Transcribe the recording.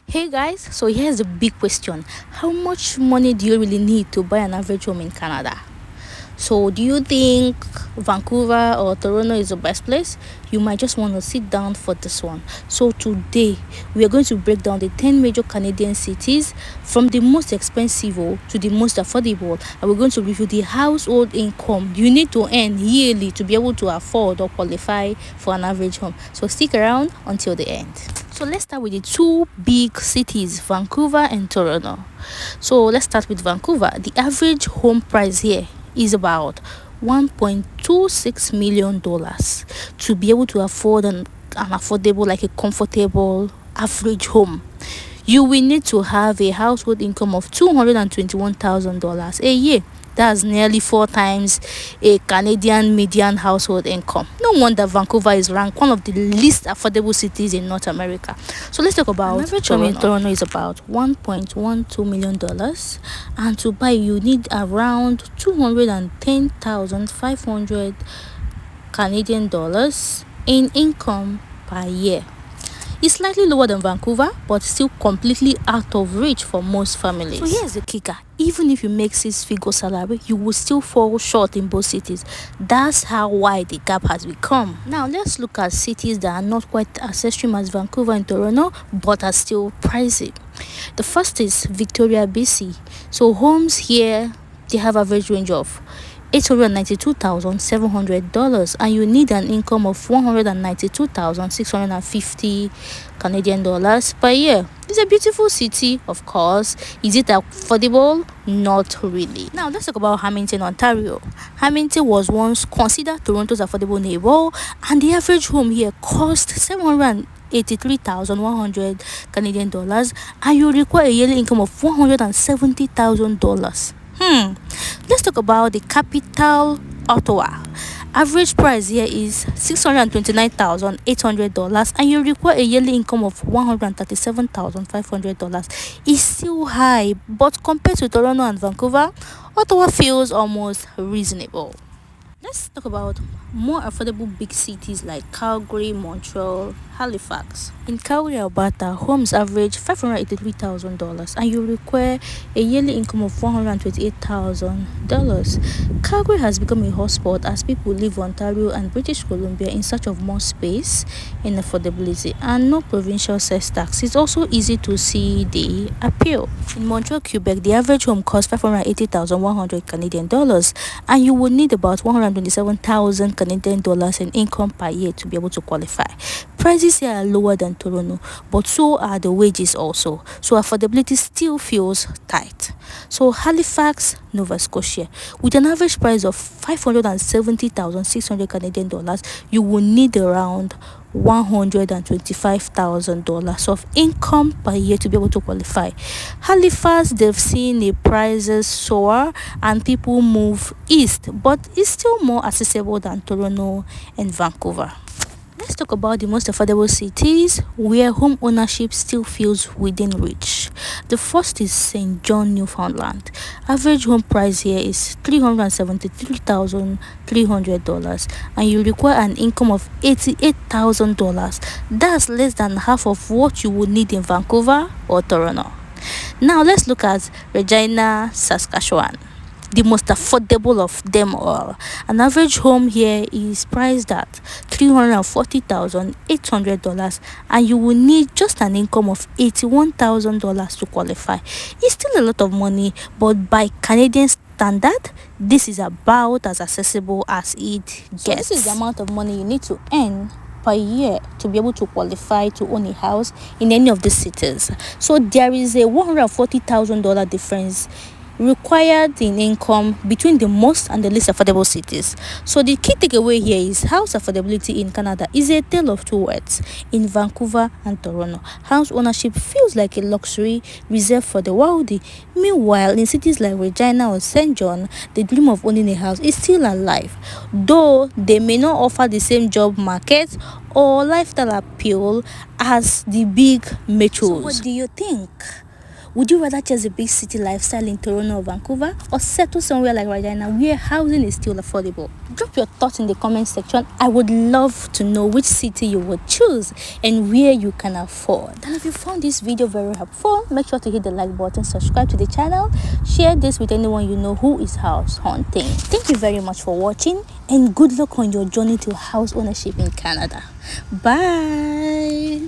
Hey guys, so here's the big question. How much money do you really need to buy an average home in Canada? So, do you think Vancouver or Toronto is the best place? You might just want to sit down for this one. So, today we are going to break down the 10 major Canadian cities from the most expensive to the most affordable, and we're going to review the household income you need to earn yearly to be able to afford or qualify for an average home. So, stick around until the end. So let's start with the two big cities, Vancouver and Toronto. So let's start with Vancouver. The average home price here is about $1.26 million to be able to afford an affordable, like a comfortable average home. You will need to have a household income of $221,000 a year. That's nearly 4 times a Canadian median household income. No wonder Vancouver is ranked one of the least affordable cities in North America. So let's talk about average home in Toronto is about $1.12 million, and to buy you need around 210,500 Canadian dollars in income per year. It's slightly lower than Vancouver, but still completely out of reach for most families. So here's the kicker. Even if you make 6-figure salary, you will still fall short in both cities. That's how wide the gap has become. Now let's look at cities that are not quite as extreme as Vancouver and Toronto, but are still pricey. The first is Victoria, BC. So homes here, they have average range of $892,700, and you need an income of $192,650 Canadian dollars per year. It's a beautiful city, of course. Is it affordable? Not really. Now let's talk about Hamilton, Ontario. Hamilton was once considered Toronto's affordable neighbor, and the average home here cost $783,100 Canadian dollars, and you require a yearly income of $170,000. Let's talk about the capital, Ottawa. Average price here is $629,800, and you require a yearly income of $137,500. It's still high, but compared to Toronto and Vancouver, Ottawa feels almost reasonable. Let's talk about more affordable big cities like Calgary, Montreal, Halifax. In Calgary, Alberta, homes average $583,000, and you require a yearly income of $128,000. Calgary has become a hotspot as people leave Ontario and British Columbia in search of more space and affordability, and no provincial sales tax. It's also easy to see the appeal. In Montreal, Quebec, the average home costs $580,100 Canadian dollars, and you will need about $127,000 Canadian dollars in income per year to be able to qualify. Prices here are lower than Toronto, but so are the wages also. So affordability still feels tight. So Halifax, Nova Scotia, with an average price of $570,600 Canadian dollars, you will need around $125,000 of income per year to be able to qualify. Halifax, they've seen the prices soar and people move east, but it's still more accessible than Toronto and Vancouver. Let's talk about the most affordable cities where home ownership still feels within reach. The first is St. John, Newfoundland. Average home price here is $373,300, and you require an income of $88,000. That's less than half of what you would need in Vancouver or Toronto. Now let's look at Regina, Saskatchewan, the most affordable of them all. An average home here is priced at $340,800, and you will need just an income of $81,000 to qualify. It's still a lot of money, but by Canadian standard, this is about as accessible as it gets. So this is the amount of money you need to earn per year to be able to qualify to own a house in any of these cities. So there is a $140,000 difference required in income between the most and the least affordable cities. So the key takeaway here is house affordability in Canada is a tale of two worlds. In Vancouver and Toronto, house ownership feels like a luxury reserved for the wealthy. Meanwhile, in cities like Regina or St. John, the dream of owning a house is still alive, though they may not offer the same job market or lifestyle appeal as the big metros. So what do you think? Would you rather chase a big city lifestyle in Toronto or Vancouver, or settle somewhere like Regina where housing is still affordable? Drop your thoughts in the comment section. I would love to know which city you would choose and where you can afford. And if you found this video very helpful, make sure to hit the like button, subscribe to the channel, share this with anyone you know who is house hunting. Thank you very much for watching, and good luck on your journey to house ownership in Canada. Bye.